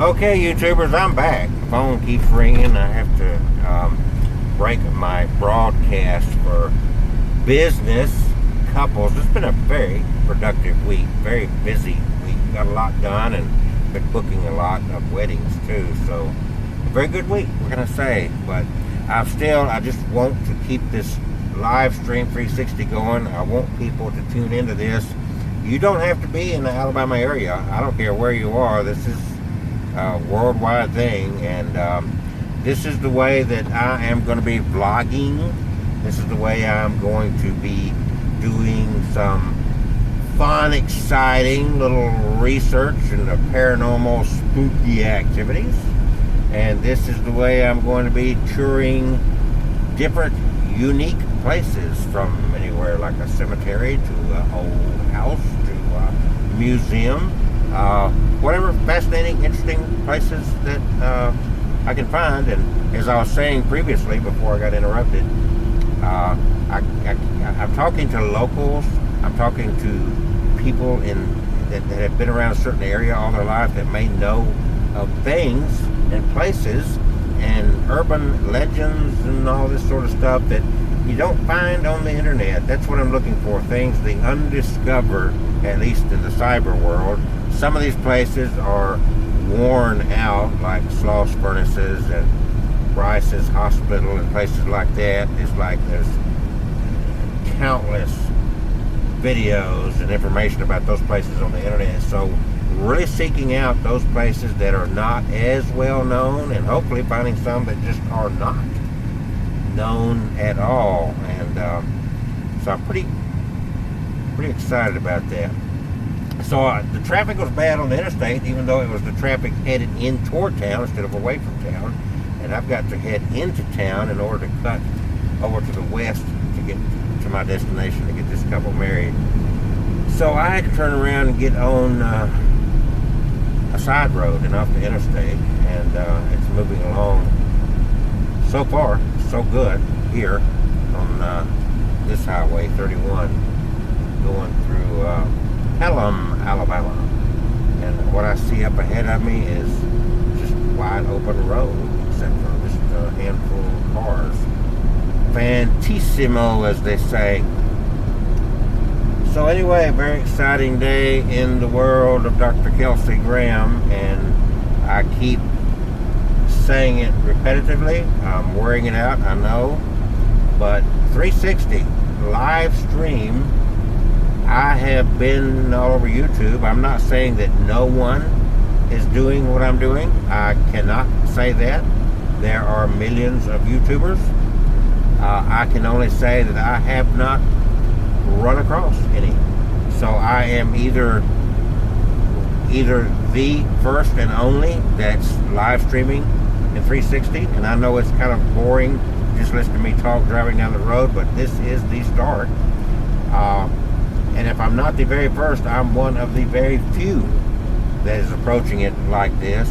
Okay, YouTubers, I'm back. The phone keeps ringing. I have to break my broadcast for business couples. It's been a very productive week, very busy week. Got a lot done and been booking a lot of weddings too. So, a very good week, we're going to say. But I just want to keep this live stream 360 going. I want people to tune into this. You don't have to be in the Alabama area. I don't care where you are. This is a worldwide thing, and this is the way that I am going to be vlogging. This is the way I'm going to be doing some fun, exciting little research into paranormal, spooky activities. And this is the way I'm going to be touring different unique places, from anywhere like a cemetery to an old house to a museum. Whatever fascinating, interesting places that I can find. And as I was saying previously before I got interrupted, I'm talking to locals. I'm talking to people that have been around a certain area all their life that may know of things and places and urban legends and all this sort of stuff that you don't find on the internet. That's what I'm looking for. Things, the undiscovered, at least in the cyber world. Some of these places are worn out, like Sloss Furnaces and Bryce's Hospital and places like that. It's like there's countless videos and information about those places on the internet. So really seeking out those places that are not as well known, and hopefully finding some that just are not known at all. And so I'm pretty excited about that. So the traffic was bad on the interstate, even though it was the traffic headed in toward town instead of away from town. And I've got to head into town in order to cut over to the west to get to my destination to get this couple married. So I had to turn around and get on a side road and off the interstate, and it's moving along. So far, so good here on this highway 31, going through Pelham, Alabama. And what I see up ahead of me is just wide open road, except for just a handful of cars. Fantissimo, as they say. So anyway, a very exciting day in the world of Dr. Kelsey Graham, and I keep saying it repetitively. I'm wearing it out, I know, but 360 live stream. I have been all over YouTube. I'm not saying that no one is doing what I'm doing. I cannot say that. There are millions of YouTubers. I can only say that I have not run across any. So I am either the first and only that's live streaming in 360, and I know it's kind of boring just listening to me talk driving down the road, but this is the start. And if I'm not the very first, I'm one of the very few that is approaching it like this.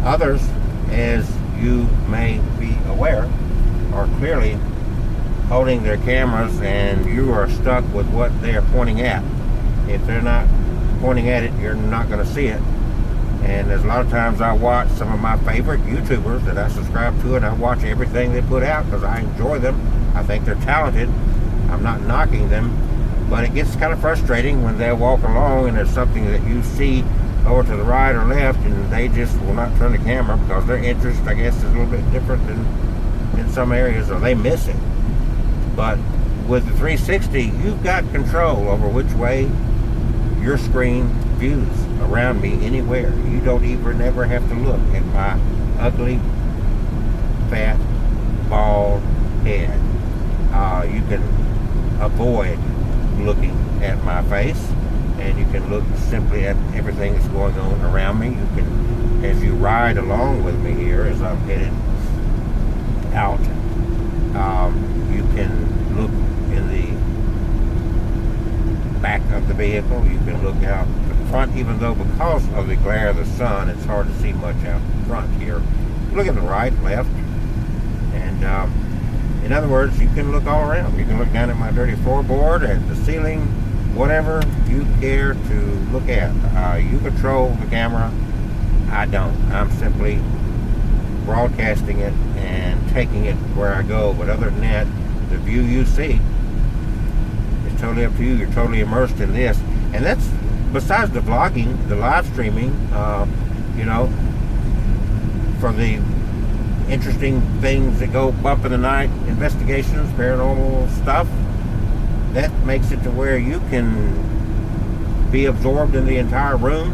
Others, as you may be aware, are clearly holding their cameras, and you are stuck with what they are pointing at. If they're not pointing at it, you're not going to see it. And there's a lot of times I watch some of my favorite YouTubers that I subscribe to, and I watch everything they put out because I enjoy them. I think they're talented. I'm not knocking them, but it gets kind of frustrating when they walk along and there's something that you see over to the right or left, and they just will not turn the camera because their interest, I guess, is a little bit different than in some areas, or they miss it. But with the 360, you've got control over which way your screen views around me anywhere. You don't even never have to look at my ugly, fat, bald head. You can avoid looking at my face, and you can look simply at everything that's going on around me. You can, as you ride along with me here as I'm headed out, you can look in the back of the vehicle. You can look out the front, even though because of the glare of the sun, it's hard to see much out front here. Look at the right, left, and in other words, you can look all around. You can look down at my dirty floorboard, at the ceiling, whatever you care to look at. You control the camera. I don't. I'm simply broadcasting it and taking it where I go. But other than that, the view you see is totally up to you. You're totally immersed in this. And that's besides the vlogging, the live streaming, you know, for the interesting things that go up in the night, investigations, paranormal stuff, that makes it to where you can be absorbed in the entire room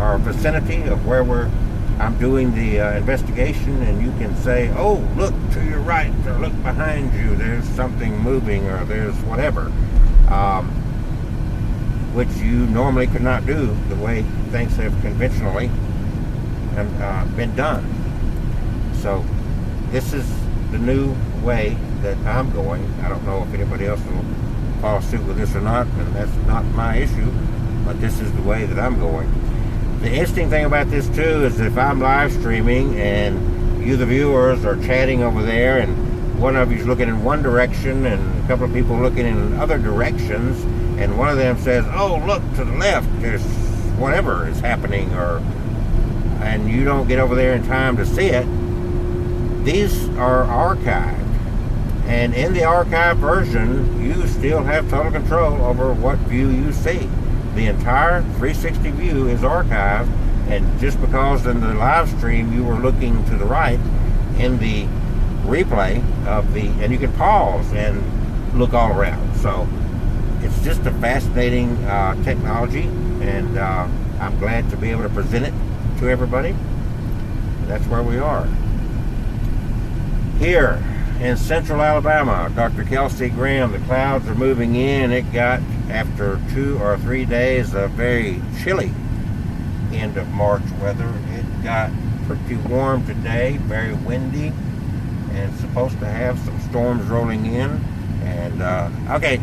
or vicinity of where I'm doing the investigation, and you can say, oh, look to your right, or look behind you, there's something moving, or there's whatever, which you normally could not do the way things have conventionally been done. So this is the new way that I'm going. I don't know if anybody else will follow suit with this or not, and that's not my issue, but this is the way that I'm going. The interesting thing about this too is if I'm live streaming and you, the viewers, are chatting over there, and one of you's looking in one direction and a couple of people looking in other directions, and one of them says, oh, look to the left, there's whatever is happening, and you don't get over there in time to see it, these are archived. And in the archived version, you still have total control over what view you see. The entire 360 view is archived, and just because in the live stream you were looking to the right, in the replay and you can pause and look all around. So it's just a fascinating technology, and I'm glad to be able to present it to everybody. And that's where we are. Here in central Alabama, Dr. Kelsey Graham, the clouds are moving in. It got, after 2 or 3 days of very chilly end of March weather, it got pretty warm today, very windy, and supposed to have some storms rolling in. And okay,